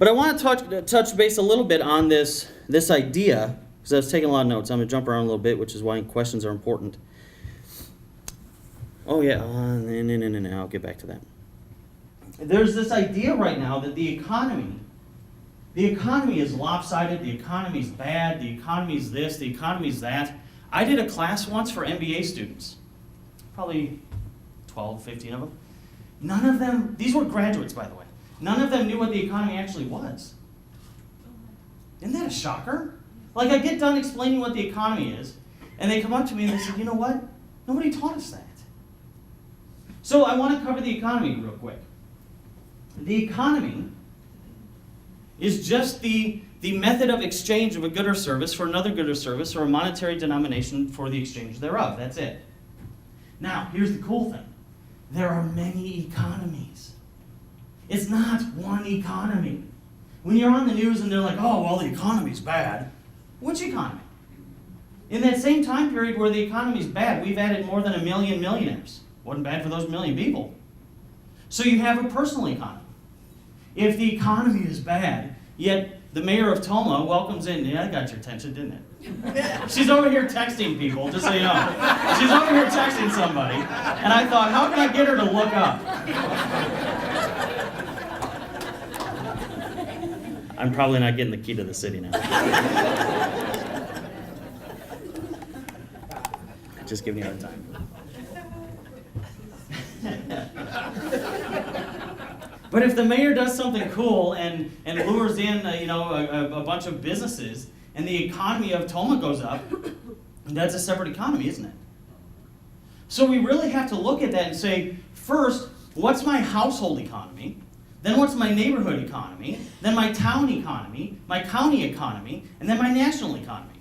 But I want to touch base a little bit on this idea, because I was taking a lot of notes. I'm going to jump around a little bit, which is why questions are important. Oh, yeah. No. I'll get back to that. There's this idea right now that the economy is lopsided, the economy's bad, the economy's this, the economy's that. I did a class once for MBA students, probably 12, 15 of them. None of them, these were graduates, by the way, none of them knew what the economy actually was. Isn't that a shocker? Like, I get done explaining what the economy is, and they come up to me and they say, you know what? Nobody taught us that. So I want to cover the economy real quick. The economy is just the method of exchange of a good or service for another good or service, or a monetary denomination for the exchange thereof. That's it. Now, here's the cool thing. There are many economies. It's not one economy. When you're on the news and they're like, oh, well, the economy's bad. Which economy? In that same time period where the economy's bad, we've added more than 1 million millionaires. Wasn't bad for those 1 million people. So you have a personal economy. If the economy is bad, yet the mayor of Tomah welcomes in, yeah, that got your attention, didn't it? She's over here texting people, just so you know. She's over here texting somebody, and I thought, how can I get her to look up? I'm probably not getting the key to the city now. Just give me a hard time. But if the mayor does something cool and lures in a bunch of businesses, and the economy of Tomah goes up, that's a separate economy, isn't it? So we really have to look at that and say, first, what's my household economy? Then what's my neighborhood economy? Then my town economy, my county economy, and then my national economy.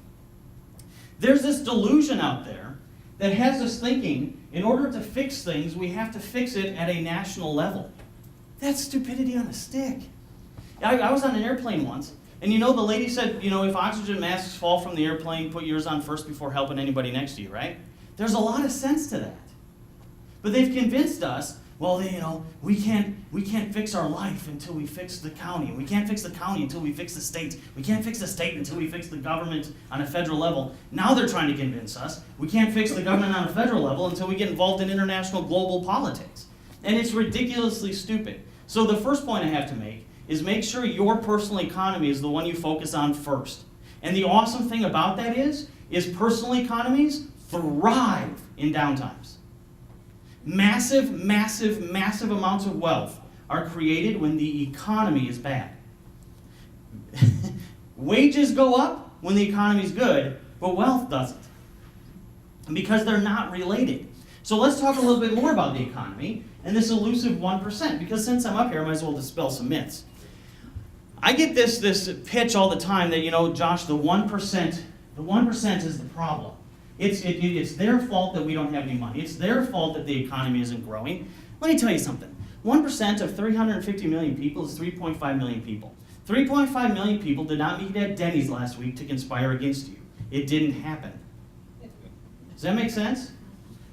There's this delusion out there that has us thinking, in order to fix things, we have to fix it at a national level. That's stupidity on a stick. I was on an airplane once, and the lady said, if oxygen masks fall from the airplane, put yours on first before helping anybody next to you, right? There's a lot of sense to that. But they've convinced us, well, we can't fix our life until we fix the county. We can't fix the county until we fix the state. We can't fix the state until we fix the government on a federal level. Now they're trying to convince us we can't fix the government on a federal level until we get involved in international global politics. And it's ridiculously stupid. So the first point I have to make is make sure your personal economy is the one you focus on first. And the awesome thing about that is personal economies thrive in downtimes. Massive amounts of wealth are created when the economy is bad. Wages go up when the economy is good, but wealth doesn't. Because they're not related. So let's talk a little bit more about the economy and this elusive 1%, because since I'm up here, I might as well dispel some myths. I get this pitch all the time that, Josh, the 1% is the problem. It's their fault that we don't have any money. It's their fault that the economy isn't growing. Let me tell you something. 1% of 350 million people is 3.5 million people. 3.5 million people did not meet at Denny's last week to conspire against you. It didn't happen. Does that make sense?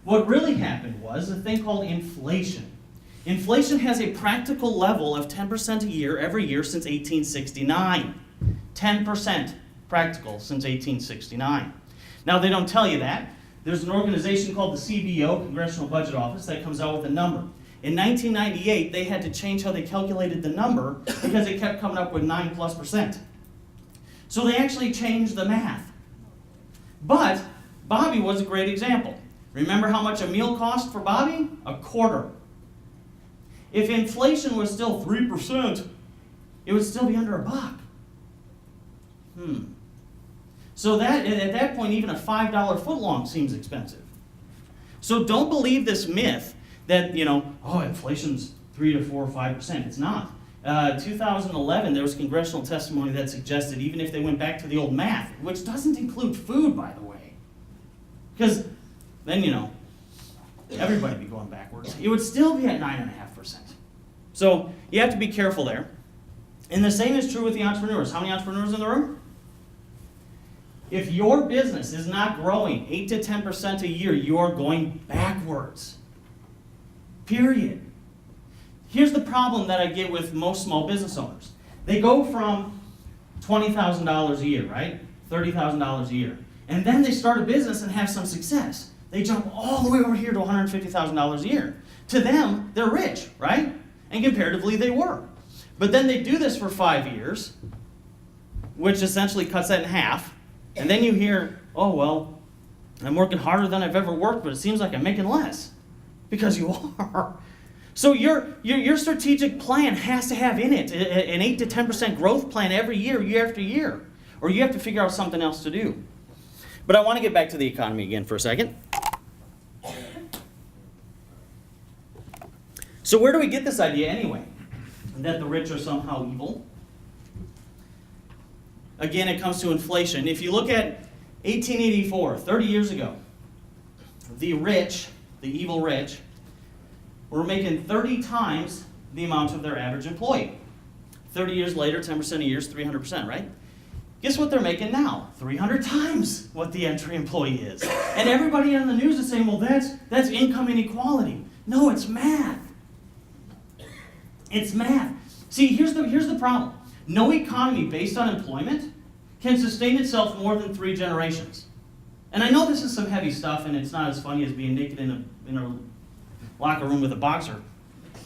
What really happened was a thing called inflation. Inflation has a practical level of 10% a year every year since 1869. 10% practical since 1869. Now, they don't tell you that. There's an organization called the CBO, Congressional Budget Office, that comes out with a number. In 1998, they had to change how they calculated the number because it kept coming up with 9+%. So they actually changed the math. But Bobby was a great example. Remember how much a meal cost for Bobby? $0.25. If inflation was still 3%, it would still be under $1. So that at that point, even a $5 footlong seems expensive. So don't believe this myth that, inflation's 3 to 4 or 5%. It's not. 2011, there was congressional testimony that suggested even if they went back to the old math, which doesn't include food, by the way, because then, everybody would be going backwards. It would still be at 9.5%. So you have to be careful there. And the same is true with the entrepreneurs. How many entrepreneurs in the room? If your business is not growing 8 to 10% a year, you're going backwards. Period. Here's the problem that I get with most small business owners. They go from $20,000 a year, right? $30,000 a year. And then they start a business and have some success. They jump all the way over here to $150,000 a year. To them, they're rich, right? And comparatively, they were. But then they do this for 5 years, which essentially cuts that in half. And then you hear, oh, well, I'm working harder than I've ever worked, but it seems like I'm making less. Because you are. So your strategic plan has to have in it an 8 to 10% growth plan every year, year after year. Or you have to figure out something else to do. But I want to get back to the economy again for a second. So where do we get this idea anyway? That the rich are somehow evil? Again, it comes to inflation. If you look at 1884, 30 years ago, the rich, the evil rich, were making 30 times the amount of their average employee. 30 years later, 10% a year is 300%, right? Guess what they're making now? 300 times what the entry employee is. And everybody on the news is saying, well, that's income inequality. No, it's math. It's math. See, here's the problem. No economy based on employment can sustain itself more than 3 generations. And I know this is some heavy stuff, and it's not as funny as being naked in a locker room with a boxer,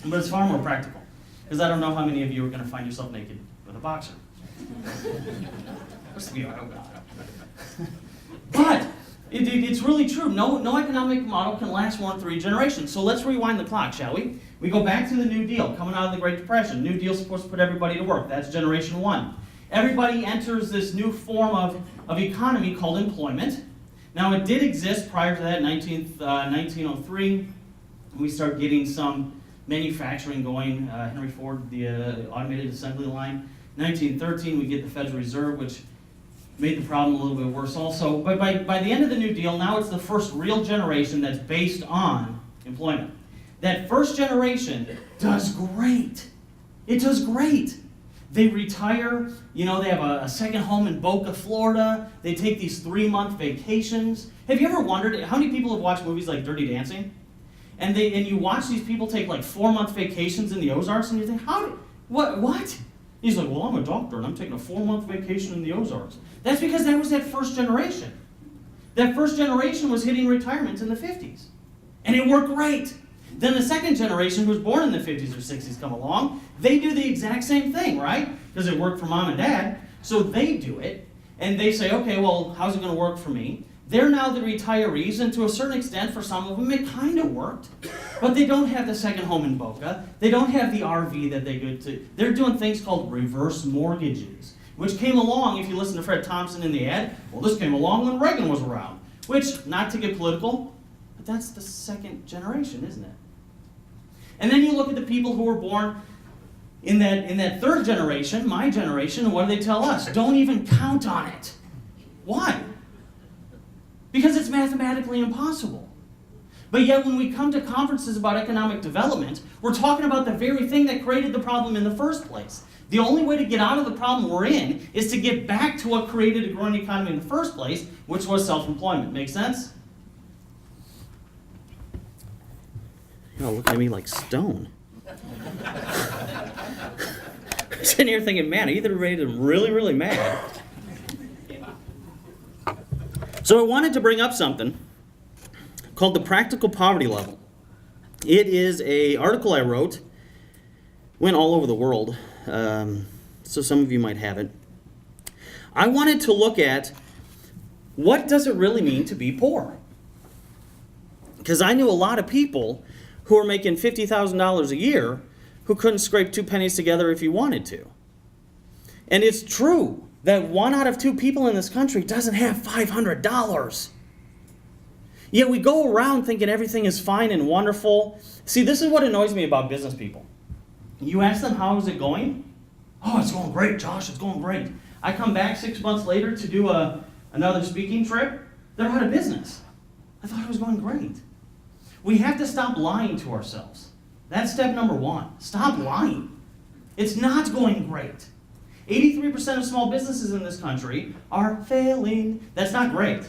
but it's far more practical. Because I don't know how many of you are going to find yourself naked with a boxer. But it's really true. No economic model can last more than 3 generations. So let's rewind the clock, shall we? We go back to the New Deal, coming out of the Great Depression. New Deal's supposed to put everybody to work. That's generation 1. Everybody enters this new form of economy called employment. Now, it did exist prior to that, 1903. We start getting some manufacturing going. Henry Ford, the automated assembly line. 1913, we get the Federal Reserve, which made the problem a little bit worse also. But by the end of the New Deal, now it's the first real generation that's based on employment. That first generation does great. It does great. They retire, they have a second home in Boca, Florida. They take these 3-month vacations. Have you ever wondered, how many people have watched movies like Dirty Dancing? And you watch these people take like 4-month vacations in the Ozarks, and you think, what? He's like, well, I'm a doctor, and I'm taking a 4-month vacation in the Ozarks. That's because that was that first generation. That first generation was hitting retirement in the 50s. And it worked great. Then the second generation, who was born in the 50s or 60s, come along. They do the exact same thing, right? Because it worked for mom and dad. So they do it, and they say, okay, well, how's it going to work for me? They're now the retirees, and to a certain extent, for some of them, it kind of worked. But they don't have the second home in Boca. They don't have the RV that they go to. They're doing things called reverse mortgages, which came along, if you listen to Fred Thompson in the ad, well, this came along when Reagan was around. Which, not to get political, but that's the second generation, isn't it? And then you look at the people who were born in that third generation, my generation, and what do they tell us? Don't even count on it. Why? Because it's mathematically impossible. But yet when we come to conferences about economic development, we're talking about the very thing that created the problem in the first place. The only way to get out of the problem we're in is to get back to what created a growing economy in the first place, which was self-employment. Make sense? You're all looking at me like stone. I'm sitting here thinking, man, either way, I'm really, really mad. So I wanted to bring up something called the practical poverty level. It is an article I wrote, went all over the world, so some of you might have it. I wanted to look at what does it really mean to be poor? Because I knew a lot of people who were making $50,000 a year who couldn't scrape 2 pennies together if you wanted to. And it's true that 1 out of 2 people in this country doesn't have $500. Yet we go around thinking everything is fine and wonderful. See, this is what annoys me about business people. You ask them, how is it going? Oh, it's going great, Josh, it's going great. I come back 6 months later to do another speaking trip. They're out of business. I thought it was going great. We have to stop lying to ourselves. That's step number 1. Stop lying. It's not going great. 83% of small businesses in this country are failing. That's not great.